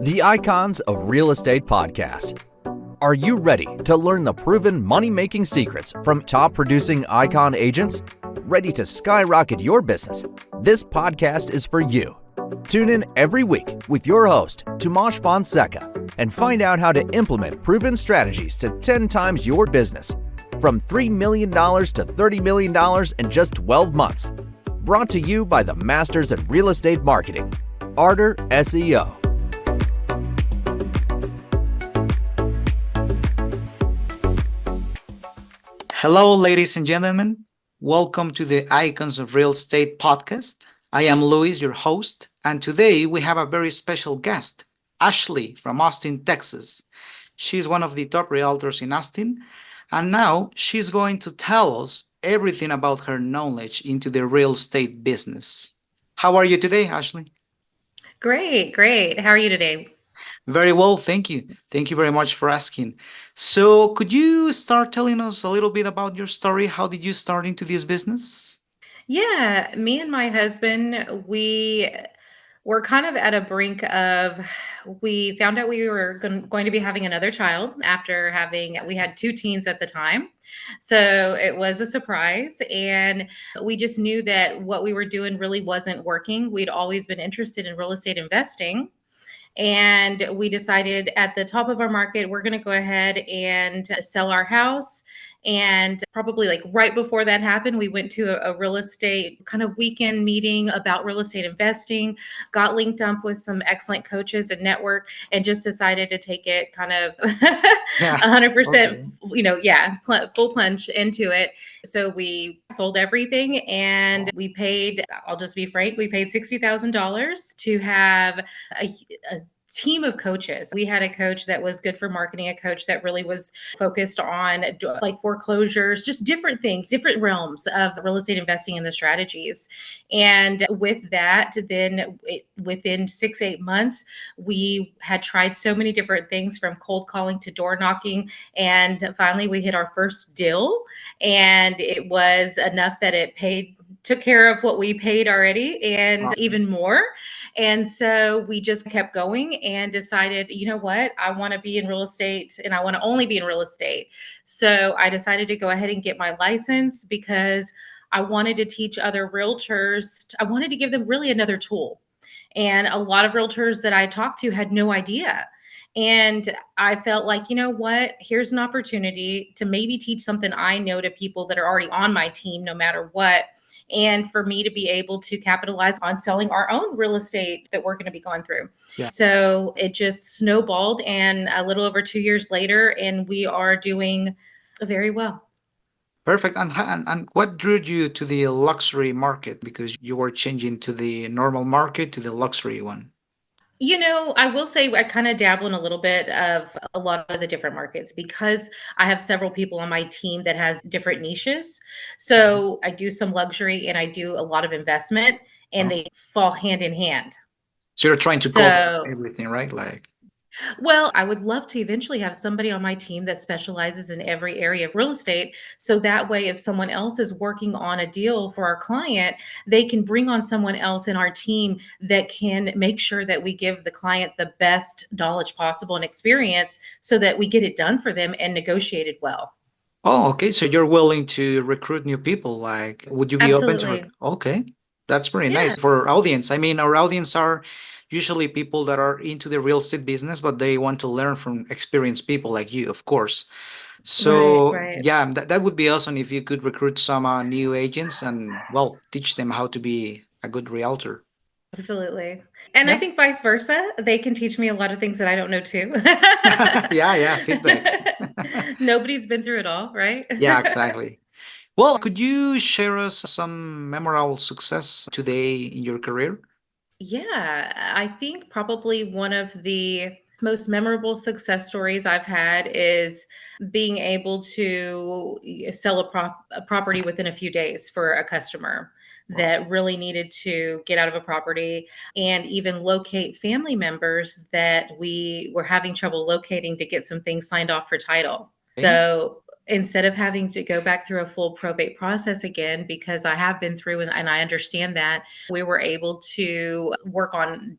the Icons of Real Estate podcast. Are you ready to learn the proven money-making secrets from top-producing icon agents? Ready to skyrocket your business? This podcast is for you. Tune in every week with your host, Tomasz Fonseca, and find out how to implement proven strategies to 10 times your business, from $3 million to $30 million in just 12 months. Brought to you by the Masters at Real Estate Marketing, Arter SEO. Hello, ladies and gentlemen. Welcome to the Icons of Real Estate podcast. I am Luis, your host, and today we have a very special guest, Ashley from Austin, Texas. She's one of the top realtors in Austin, and now she's going to tell us everything about her knowledge into the real estate business. How are you today, Ashley? Great. How are you today? Very well, thank you. Thank you very much for asking. So, could you start telling us a little bit about your story? How did you start into this business? Yeah, me and my husband, we were kind of at a brink of, we found out we were going to be having another child after we had two teens at the time. So it was a surprise. And we just knew that what we were doing really wasn't working. We'd always been interested in real estate investing. And we decided at the top of our market, we're going to go ahead and sell our house. And probably like right before that happened, we went to a real estate kind of weekend meeting about real estate investing, got linked up with some excellent coaches and network, and just decided to take it kind of Yeah. 100%, Okay. full plunge into it. So we sold everything and we paid, I'll just be frank, we paid $60,000 to have a team of coaches. We had a coach that was good for marketing, a coach that really was focused on like foreclosures, just different things, different realms of real estate investing and the strategies. And with that, then within 6-8 months, we had tried so many different things from cold calling to door knocking. And finally, we hit our first deal. And it was enough that took care of what we paid already and even more. And so we just kept going and decided, you know what, I want to be in real estate and I want to only be in real estate. So I decided to go ahead and get my license because I wanted to teach other realtors. I wanted to give them really another tool. And a lot of realtors that I talked to had no idea. And I felt like, you know what, here's an opportunity to maybe teach something I know to people that are already on my team, no matter what. And for me to be able to capitalize on selling our own real estate that we're going to be going through. Yeah. So it just snowballed, and a little over 2 years later, and we are doing very well. Perfect. And what drew you to the luxury market? Because you were changing to the normal market to the luxury one. You know, I will say I kind of dabble in a little bit of a lot of the different markets because I have several people on my team that has different niches. So I do some luxury and I do a lot of investment, and Oh. they fall hand in hand. So you're trying to cover So, everything, right? Like, well, I would love to eventually have somebody on my team that specializes in every area of real estate. So that way, if someone else is working on a deal for our client, they can bring on someone else in our team that can make sure that we give the client the best knowledge possible and experience so that we get it done for them and negotiated well. oh, okay. So you're willing to recruit new people. Like, would you be open to? Absolutely. Okay, that's pretty Yeah. nice for our audience. I mean, our audience are usually people that are into the real estate business, but they want to learn from experienced people like you, of course. Right. So Right. yeah, that would be awesome if you could recruit some new agents and well, teach them how to be a good realtor. Absolutely. And I Yep. think vice versa. They can teach me a lot of things that I don't know too. Yeah, feedback. Nobody's been through it all, right? Yeah, exactly. Well, could you share us some memorable success today in your career? Yeah, I think probably one of the most memorable success stories I've had is being able to sell a property within a few days for a customer Wow. that really needed to get out of a property, and even locate family members that we were having trouble locating to get some things signed off for title. Okay. So instead of having to go back through a full probate process again, because I have been through and I understand that, we were able to work on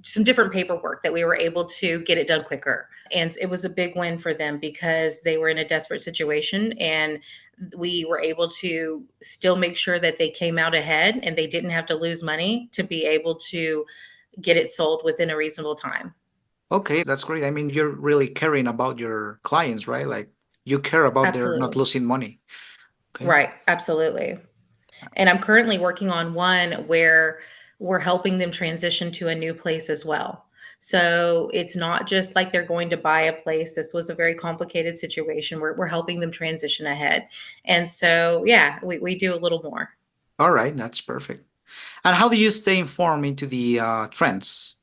some different paperwork that we were able to get it done quicker. And it was a big win for them because they were in a desperate situation, and we were able to still make sure that they came out ahead and they didn't have to lose money to be able to get it sold within a reasonable time. Okay, that's great. I mean, you're really caring about your clients, right? Like you care about their not Absolutely. losing money. Okay. Right. Absolutely. And I'm currently working on one where we're helping them transition to a new place as well. So it's not just like they're going to buy a place. This was a very complicated situation where we're helping them transition ahead. And so, yeah, we do a little more. All right, that's perfect. And how do you stay informed into the trends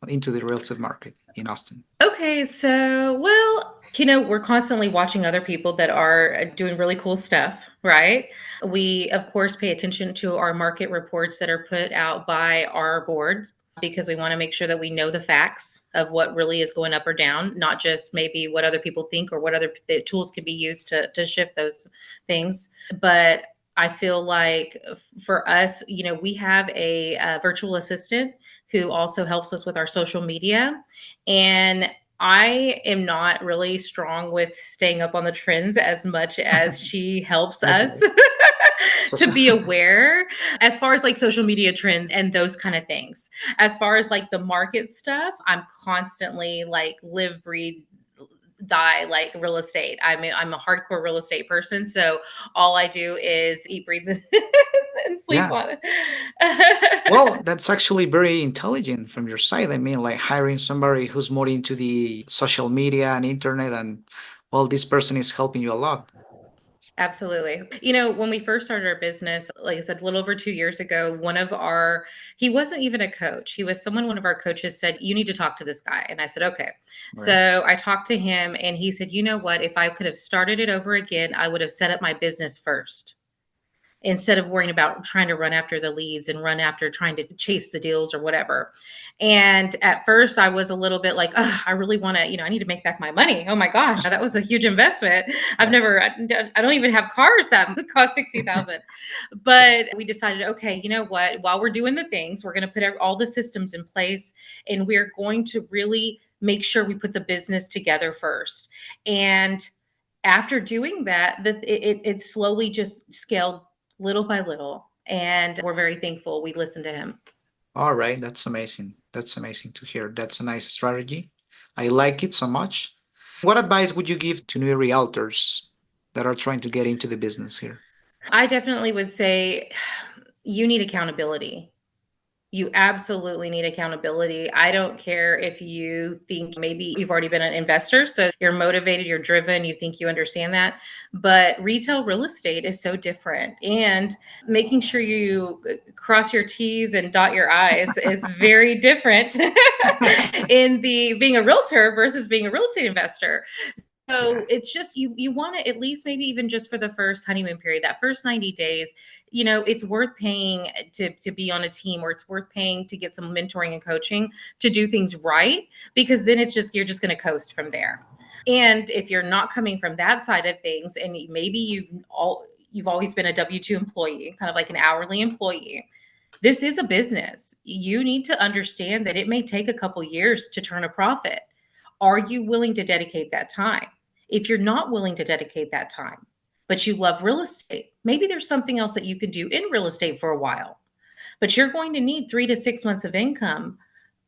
into the real estate market in Austin? Okay, so, well, we're constantly watching other people that are doing really cool stuff, right? We, of course, pay attention to our market reports that are put out by our boards because we want to make sure that we know the facts of what really is going up or down, not just maybe what other people think or what other tools can be used to shift those things. But I feel like for us, we have a virtual assistant who also helps us with our social media. And I am not really strong with staying up on the trends as much as she helps us Okay. to be aware as far as like social media trends and those kind of things. As far as like the market stuff, I'm constantly like live, breathe, die like real estate. I'm a hardcore real estate person, so all I do is eat, breathe, and sleep Yeah. on it. Well, that's actually very intelligent from your side. I mean, like hiring somebody who's more into the social media and internet, and well, this person is helping you a lot. Absolutely. When we first started our business, like I said, a little over 2 years ago, he wasn't even a coach. He was someone, one of our coaches said, "You need to talk to this guy." And I said, "Okay." Right. So I talked to him and he said, "You know what? If I could have started it over again, I would have set up my business first, instead of worrying about trying to run after the leads and run after trying to chase the deals or whatever." And at first I was a little bit like, oh, I really want to, I need to make back my money. Oh my gosh, that was a huge investment. Yeah. I don't even have cars that cost 60,000. But we decided, okay, you know what? While we're doing the things, we're going to put all the systems in place, and we're going to really make sure we put the business together first. And after doing that, it slowly just scaled little by little. And we're very thankful we listened to him. All right, that's amazing. That's amazing to hear. That's a nice strategy. I like it so much. What advice would you give to new realtors that are trying to get into the business here? I definitely would say you need accountability. You absolutely need accountability. I don't care if you think maybe you've already been an investor, so you're motivated, you're driven, you think you understand that. But retail real estate is so different. And making sure you cross your T's and dot your I's is very different in the being a realtor versus being a real estate investor. Yeah. So it's just you want to, at least maybe even just for the first honeymoon period, that first 90 days, it's worth paying to be on a team, or it's worth paying to get some mentoring and coaching to do things right, because then you're just going to coast from there. And if you're not coming from that side of things, and maybe you've always been a W-2 employee, kind of like an hourly employee, this is a business. You need to understand that it may take a couple years to turn a profit. Are you willing to dedicate that time? If you're not willing to dedicate that time, but you love real estate, maybe there's something else that you can do in real estate for a while. But you're going to need 3 to 6 months of income,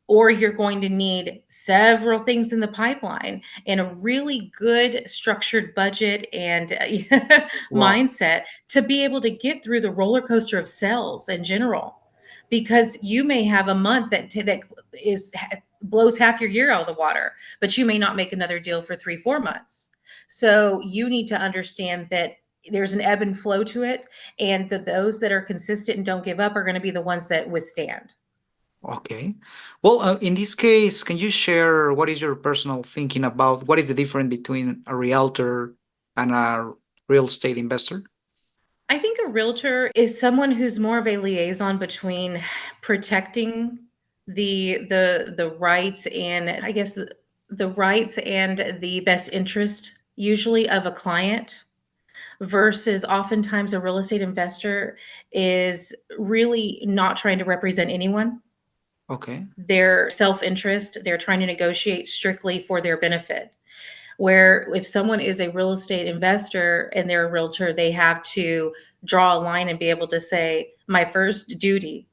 or you're going to need several things in the pipeline and a really good structured budget and Wow. mindset to be able to get through the roller coaster of sales in general. Because you may have a month that is blows half your year out of the water, but you may not make another deal for 3, 4 months. So you need to understand that there's an ebb and flow to it, and that those that are consistent and don't give up are going to be the ones that withstand. Okay. Well, in this case, can you share what is your personal thinking about what is the difference between a realtor and a real estate investor? I think a realtor is someone who's more of a liaison between protecting the rights, and I guess the rights and the best interest usually of a client, versus oftentimes a real estate investor is really not trying to represent anyone. Okay. Their self-interest, they're trying to negotiate strictly for their benefit. Where if someone is a real estate investor and they're a realtor, they have to draw a line and be able to say, my first duty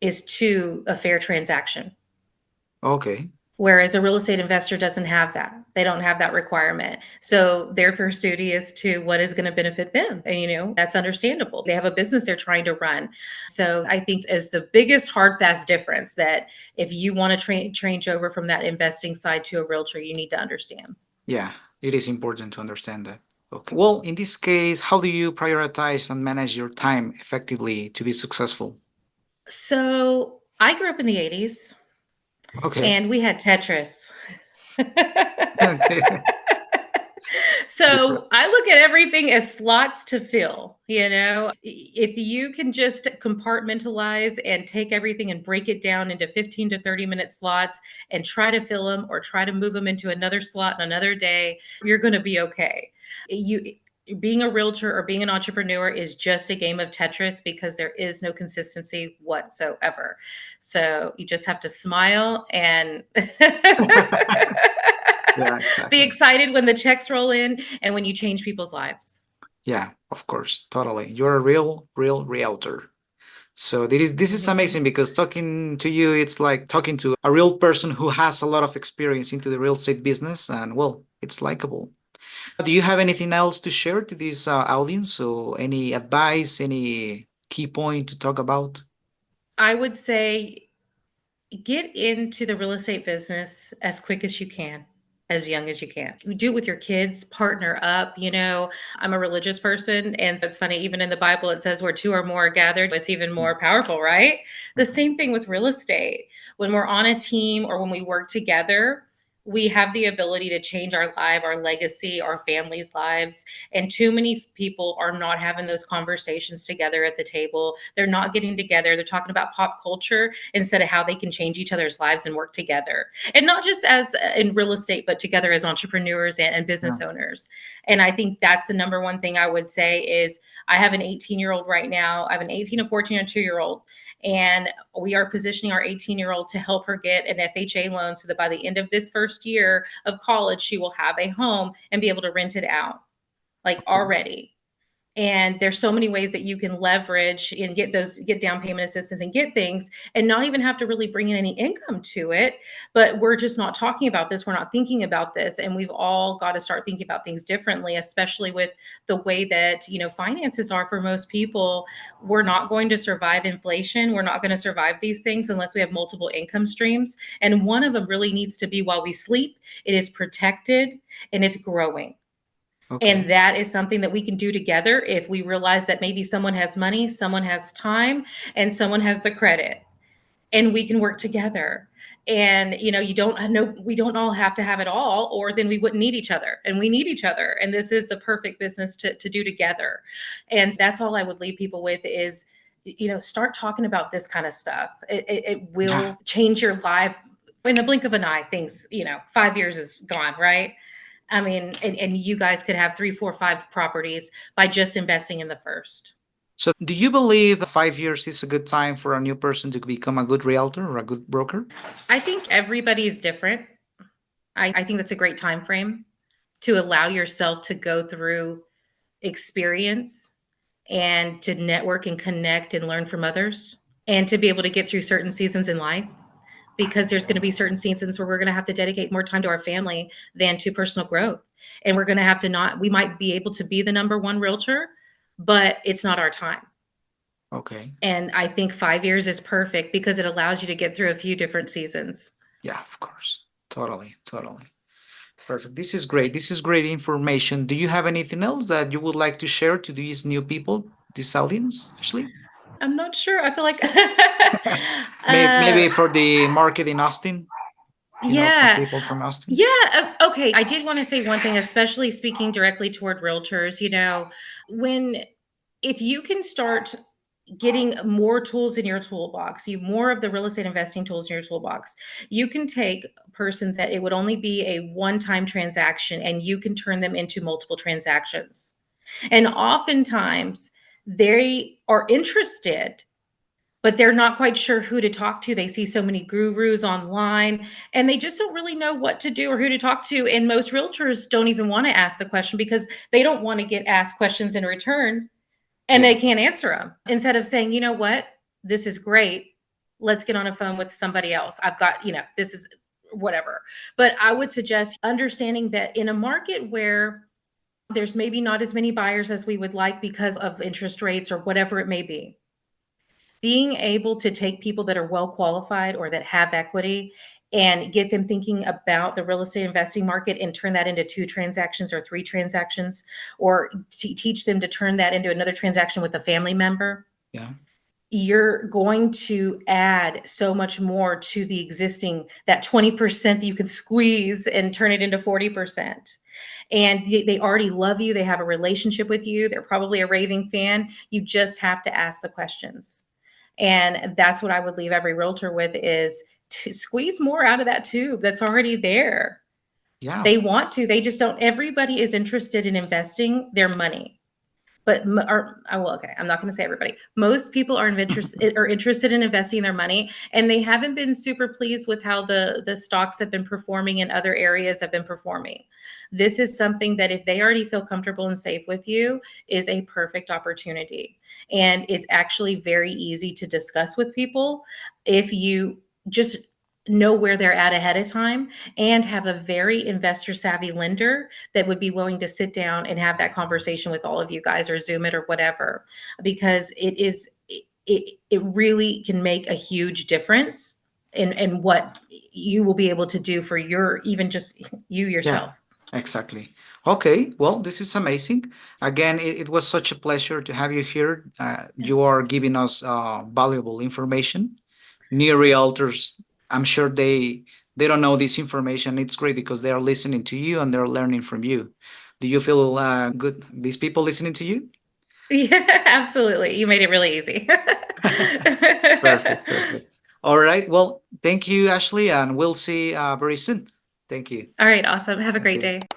is to a fair transaction. Okay. Whereas a real estate investor doesn't have that. They don't have that requirement. So their first duty is to what is going to benefit them. And, that's understandable. They have a business they're trying to run. So I think as the biggest hard, fast difference that if you want to change over from that investing side to a realtor, you need to understand. Yeah, it is important to understand that. Okay. Well, in this case, how do you prioritize and manage your time effectively to be successful? So I grew up in the 80s Okay. and we had Tetris. Okay. Different. So I look at everything as slots to fill. If you can just compartmentalize and take everything and break it down into 15 to 30-minute slots and try to fill them or try to move them into another slot in another day, you're going to be okay. Being a realtor or being an entrepreneur is just a game of Tetris because there is no consistency whatsoever. So you just have to smile and Yeah, be exactly. excited when the checks roll in and when you change people's lives. Yeah, of course, totally. You're a real realtor. So this is Mhm. amazing because talking to you, it's like talking to a real person who has a lot of experience into the real estate business, and well, it's likable. Do you have anything else to share to this audience? So any advice, any key point to talk about? I would say get into the real estate business as quick as you can, as young as you can. You do it with your kids, partner up. I'm a religious person. And so it's funny, even in the Bible, it says where two or more are gathered, it's even more powerful, right? The same thing with real estate. When we're on a team or when we work together, we have the ability to change our life, our legacy, our families' lives. And too many people are not having those conversations together at the table. They're not getting together. They're talking about pop culture instead of how they can change each other's lives and work together. And not just as in real estate, but together as entrepreneurs and Yeah. business owners. And I think that's the number one thing I would say is I have an 18-year-old right now. I have an 18, a 14, and a 2-year-old. And we are positioning our 18-year-old to help her get an FHA loan so that by the end of this first year of college, she will have a home and be able to rent it out, like Okay. already. And there's so many ways that you can leverage and get down payment assistance and get things and not even have to really bring in any income to it. But we're just not talking about this. We're not thinking about this. And we've all got to start thinking about things differently, especially with the way that, finances are for most people. We're not going to survive inflation. We're not going to survive these things unless we have multiple income streams. And one of them really needs to be while we sleep. It is protected and it's growing. Okay. And that is something that we can do together if we realize that maybe someone has money, someone has time, and someone has the credit. And we can work together. And you don't know, we don't all have to have it all, or then we wouldn't need each other. And we need each other. And this is the perfect business to do together. And that's all I would leave people with is, start talking about this kind of stuff. It Yeah. will change your life in the blink of an eye. Things, 5 years is gone, right? I mean, and you guys could have 3, 4, 5 properties by just investing in the first. So do you believe 5 years is a good time for a new person to become a good realtor or a good broker? I think everybody is different. I think that's a great time frame to allow yourself to go through experience and to network and connect and learn from others and to be able to get through certain seasons in life because there's going to be certain seasons where we're going to have to dedicate more time to our family than to personal growth. And we're going to have to not, we might be able to be the number one realtor, but it's not our time. Okay. And I think 5 years is perfect because it allows you to get through a few different seasons. Yeah, of course. Totally. Totally. Perfect. This is great. This is great information. Do you have anything else that you would like to share to these new people, this audience, Ashley? I'm not sure. I feel like, Maybe uh, for the market in Austin, from yeah, people from Austin. yeah. Okay. I did want to say one thing, especially speaking directly toward realtors. When if you can start getting more tools in your toolbox, you more of the real estate investing tools in your toolbox, you can take a person that it would only be a one-time transaction and you can turn them into multiple transactions. And oftentimes they are interested, but they're not quite sure who to talk to. They see so many gurus online and they just don't really know what to do or who to talk to. And most realtors don't even want to ask the question because they don't want to get asked questions in return and Yeah. they can't answer them. Instead of saying, you know what, this is great. Let's get on a phone with somebody else. I've got, this is whatever. But I would suggest understanding that in a market where there's maybe not as many buyers as we would like because of interest rates or whatever it may be, being able to take people that are well qualified or that have equity and get them thinking about the real estate investing market and turn that into 2 transactions or 3 transactions, or teach them to turn that into another transaction with a family member. Yeah. You're going to add so much more to the existing, that 20% that you can squeeze and turn it into 40%. And they already love you. They have a relationship with you. They're probably a raving fan. You just have to ask the questions. And that's what I would leave every realtor with, is to squeeze more out of that tube that's already there. Yeah. They want to, they just don't. Everybody is interested in investing their money. But okay, I'm not going to say everybody. Most people are interested in investing their money, and they haven't been super pleased with how the stocks have been performing and other areas have been performing. This is something that if they already feel comfortable and safe with you, is a perfect opportunity. And it's actually very easy to discuss with people if you just know where they're at ahead of time and have a very investor savvy lender that would be willing to sit down and have that conversation with all of you guys, or Zoom it or whatever, because it really can make a huge difference in what you will be able to do for even just you yourself. Yeah, exactly. Okay, well, this is amazing. Again, it was such a pleasure to have you here. You are giving us valuable information. New realtors, I'm sure they don't know this information. It's great because they are listening to you and they're learning from you. Do you feel good? These people listening to you? Yeah, absolutely. You made it really easy. Perfect, perfect. All right. Well, thank you, Ashley, and we'll see very soon. Thank you. All right, awesome. Have a great Okay. day.